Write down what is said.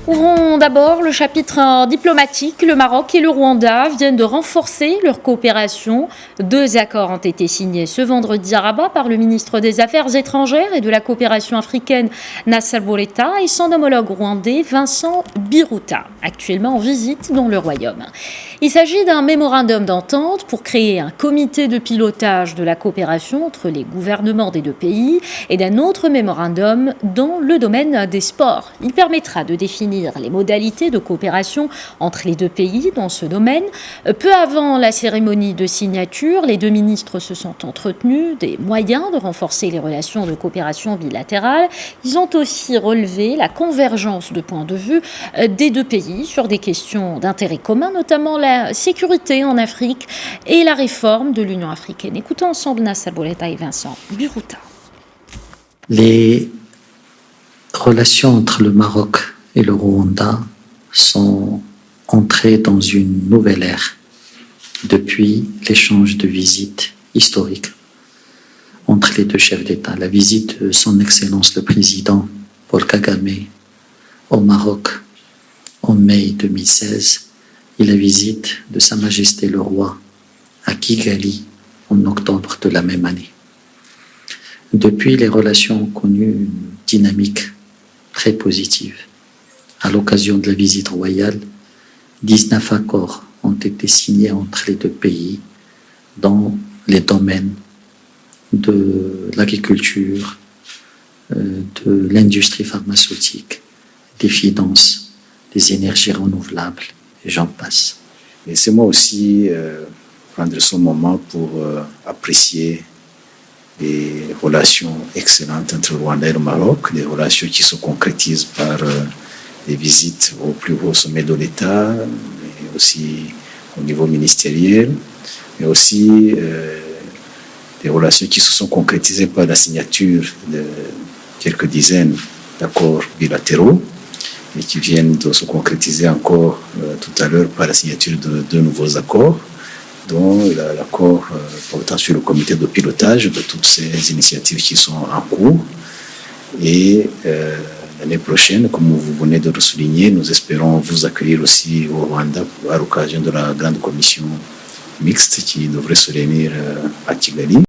Ouvrons d'abord le chapitre diplomatique. Le Maroc et le Rwanda viennent de renforcer leur coopération. 2 accords ont été signés ce vendredi à Rabat par le ministre des Affaires étrangères et de la coopération africaine Nasser Bourita et son homologue rwandais Vincent Biruta, actuellement en visite dans le Royaume. Il s'agit d'un mémorandum d'entente pour créer un comité de pilotage de la coopération entre les gouvernements des 2 pays et d'un autre mémorandum dans le domaine des sports. Il permettra de définir les modalités de coopération entre les 2 pays dans ce domaine. Peu avant la cérémonie de signature, les 2 ministres se sont entretenus des moyens de renforcer les relations de coopération bilatérale. Ils ont aussi relevé la convergence de points de vue des 2 pays sur des questions d'intérêt commun, notamment la sécurité en Afrique et la réforme de l'Union africaine. Écoutons ensemble Nasser Bourita et Vincent Biruta. Les relations entre le Maroc et le Rwanda sont entrées dans une nouvelle ère depuis l'échange de visites historiques entre les 2 chefs d'État. La visite de son Excellence le Président Paul Kagame au Maroc en mai 2016 et la visite de Sa Majesté le Roi à Kigali en octobre de la même année. Depuis, les relations ont connu une dynamique très positive. À l'occasion de la visite royale, 19 accords ont été signés entre les 2 pays dans les domaines de l'agriculture, de l'industrie pharmaceutique, des finances, des énergies renouvelables, et j'en passe. Laissez-moi aussi prendre ce moment pour apprécier les relations excellentes entre le Rwanda et le Maroc, des relations qui se concrétisent par des visites au plus haut sommet de l'État, mais aussi au niveau ministériel, mais aussi des relations qui se sont concrétisées par la signature de quelques dizaines d'accords bilatéraux et qui viennent de se concrétiser encore tout à l'heure par la signature de 2 nouveaux accords, dont l'accord portant sur le comité de pilotage de toutes ces initiatives qui sont en cours. Et l'année prochaine, comme vous venez de le souligner, nous espérons vous accueillir aussi au Rwanda à l'occasion de la grande commission mixte qui devrait se réunir à Kigali.